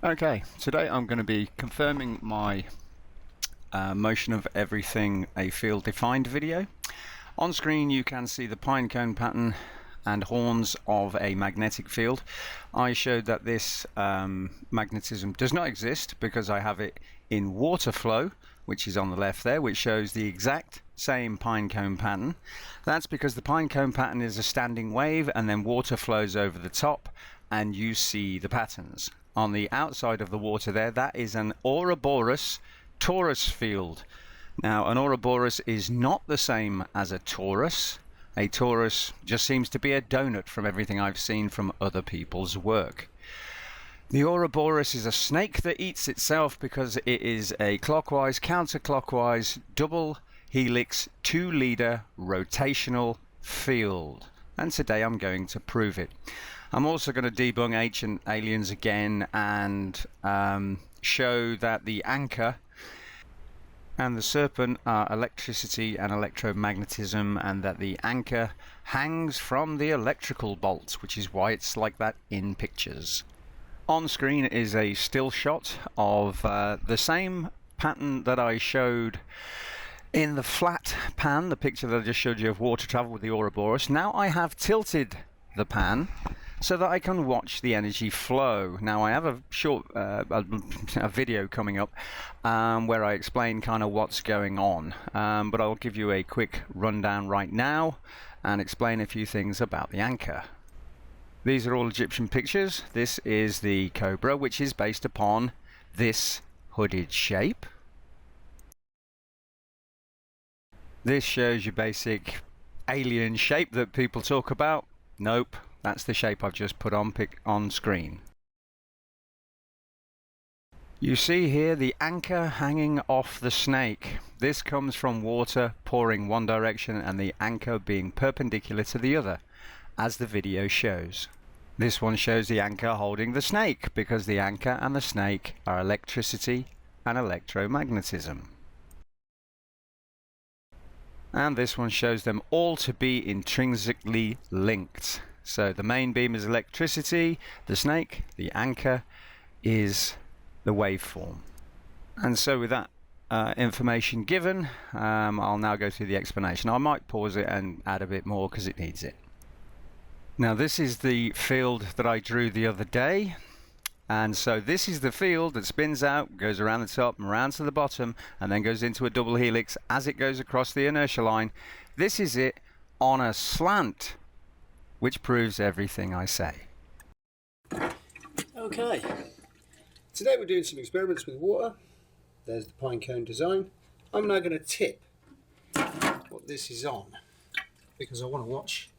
Okay, today I'm going to be confirming my motion of everything a field defined video. On screen you can see the pine cone pattern and horns of a magnetic field. I showed that this magnetism does not exist because I have it in water flow, which is on the left there, which shows the exact same pine cone pattern. That's because the pine cone pattern is a standing wave and then water flows over the top and you see the patterns. On the outside of the water there, that is an ouroborus torus field. Now, an ouroborus is not the same as a torus. A torus just seems to be a donut from everything I've seen from other people's work. The ouroborus is a snake that eats itself because it is a clockwise, counterclockwise, double helix, 2-leader rotational field. And today I'm going to prove it. I'm also going to debunk ancient aliens again and show that the anchor and the serpent are electricity and electromagnetism, and that the anchor hangs from the electrical bolts, which is why it's like that in pictures. On screen is a still shot of the same pattern that I showed in the flat pan, the picture that I just showed you of water travel with the ouroborus. Now I have tilted the pan so that I can watch the energy flow. Now I have a short a video coming up where I explain kind of what's going on, but I'll give you a quick rundown right now and explain a few things about the anchor. These are all Egyptian pictures. This is the cobra, which is based upon this hooded shape. This shows you basic alien shape that people talk about. Nope. That's the shape I've just put on screen. You see here the anchor hanging off the snake. This comes from water pouring one direction and the anchor being perpendicular to the other, as the video shows. This one shows the anchor holding the snake because the anchor and the snake are electricity and electromagnetism. And this one shows them all to be intrinsically linked. So the main beam is electricity, the snake, the anchor is the waveform. And so with that information given, I'll now go through the explanation. I might pause it and add a bit more because it needs it. Now this is the field that I drew the other day. And so this is the field that spins out, goes around the top and around to the bottom, and then goes into a double helix as it goes across the inertia line. This is it on a slant, which proves everything I say. Okay, today we're doing some experiments with water. There's the pine cone design. I'm now going to tip what this is on because I want to watch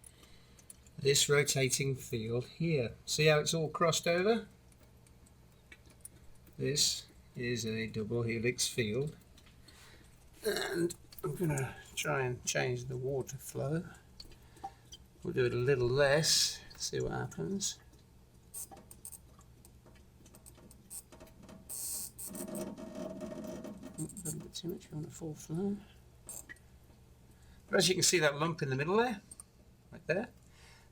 this rotating field here. See how it's all crossed over? This is a double helix field, and I'm going to try and change the water flow. We'll do it a little less, see what happens. A little bit too much on the full flow. But as you can see, that lump in the middle there, right there,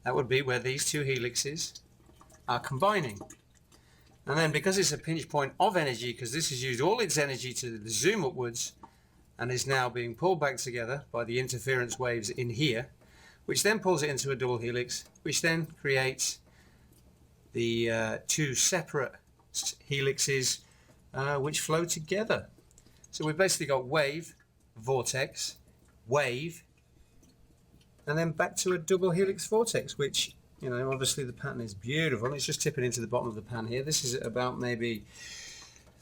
that would be where these two helixes are combining. And then because it's a pinch point of energy, because this has used all its energy to zoom upwards and is now being pulled back together by the interference waves in here, which then pulls it into a double helix, which then creates the two separate helixes which flow together. So we've basically got wave, vortex, wave, and then back to a double helix vortex, which, you know, obviously the pattern is beautiful. It's just tipping into the bottom of the pan here. This is at about maybe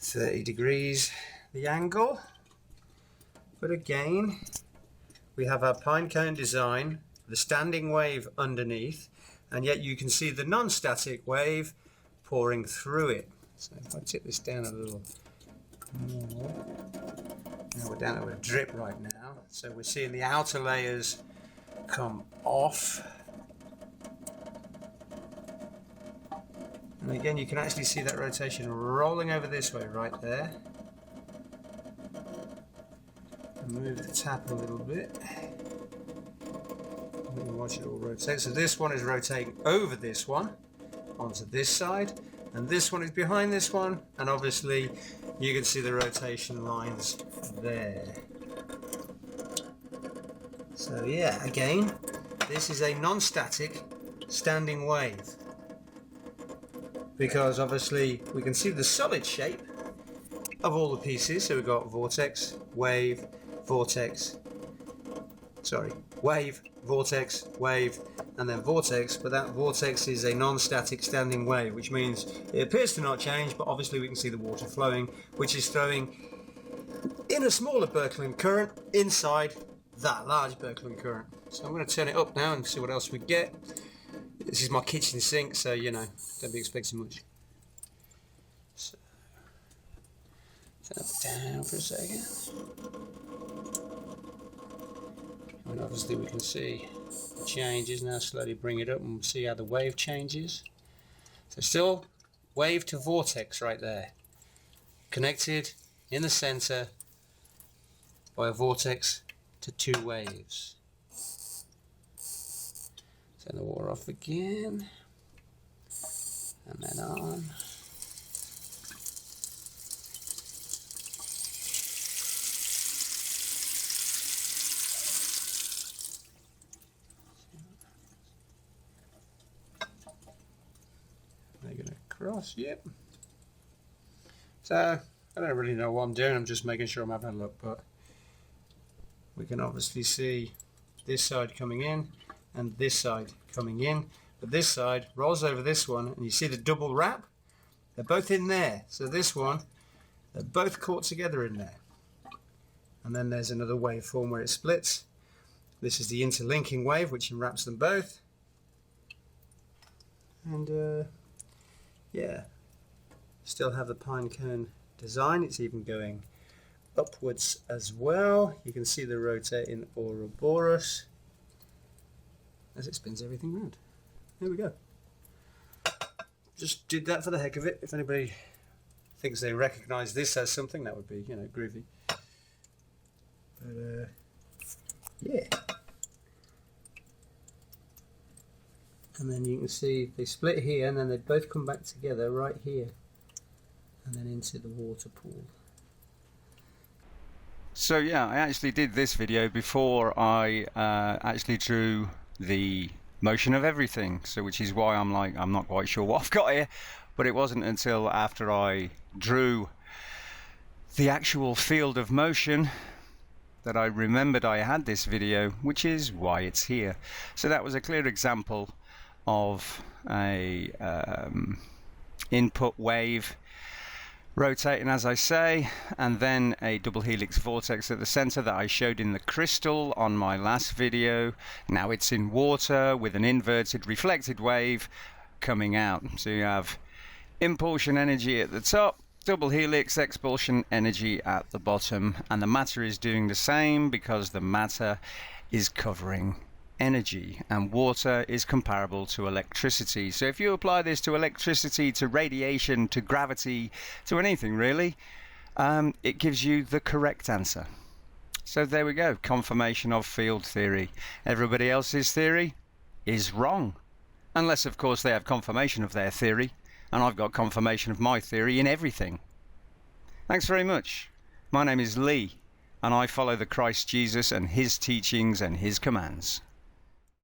30 degrees, the angle. But again, we have our pine cone design, the standing wave underneath, and yet you can see the non-static wave pouring through it. So if I tip this down a little more, now we're down to a drip right now, so we're seeing the outer layers come off, and again you can actually see that rotation rolling over this way right there. Move the tap a little bit. Watch it all rotate. So this one is rotating over this one onto this side, and this one is behind this one, and obviously you can see the rotation lines there. So yeah, again, this is a non-static standing wave, because obviously we can see the solid shape of all the pieces. So we've got vortex, wave, vortex, wave, vortex, wave, and then vortex, but that vortex is a non-static standing wave, which means it appears to not change, but obviously we can see the water flowing, which is throwing in a smaller Birkeland current inside that large Birkeland current. So I'm going to turn it up now and see what else we get. This is my kitchen sink, so you know, don't be expecting much. So, turn it down for a second. And obviously we can see the changes. Now slowly bring it up and see how the wave changes. So still wave to vortex right there, connected in the center by a vortex to two waves. Turn the water off again, and then on. They're going to cross, yep. So I don't really know what I'm doing, I'm just making sure I'm having a look, but we can obviously see this side coming in and this side coming in, but this side rolls over this one, and you see the double wrap, they're both in there. So this one, they're both caught together in there, and then there's another waveform where it splits. This is the interlinking wave which enwraps them both, and yeah, still have the pine cone design. It's even going upwards as well. You can see the rotating ouroborus as it spins everything round. There we go. Just did that for the heck of it. If anybody thinks they recognize this as something, that would be, you know, groovy. But yeah. And then you can see they split here, and then they both come back together right here, and then into the water pool. So yeah, I actually did this video before I actually drew the motion of everything, so which is why I'm not quite sure what I've got here, but it wasn't until after I drew the actual field of motion that I remembered I had this video, which is why it's here. So that was a clear example of a input wave rotating, as I say, and then a double helix vortex at the center that I showed in the crystal on my last video. Now it's in water with an inverted reflected wave coming out. So you have impulsion energy at the top, double helix expulsion energy at the bottom, and the matter is doing the same because the matter is covering energy, and water is comparable to electricity. So if you apply this to electricity, to radiation, to gravity, to anything really, it gives you the correct answer. So there we go, confirmation of field theory. Everybody else's theory is wrong, unless of course they have confirmation of their theory, and I've got confirmation of my theory in everything. Thanks very much. My name is Lee, and I follow the Christ Jesus and his teachings and his commands.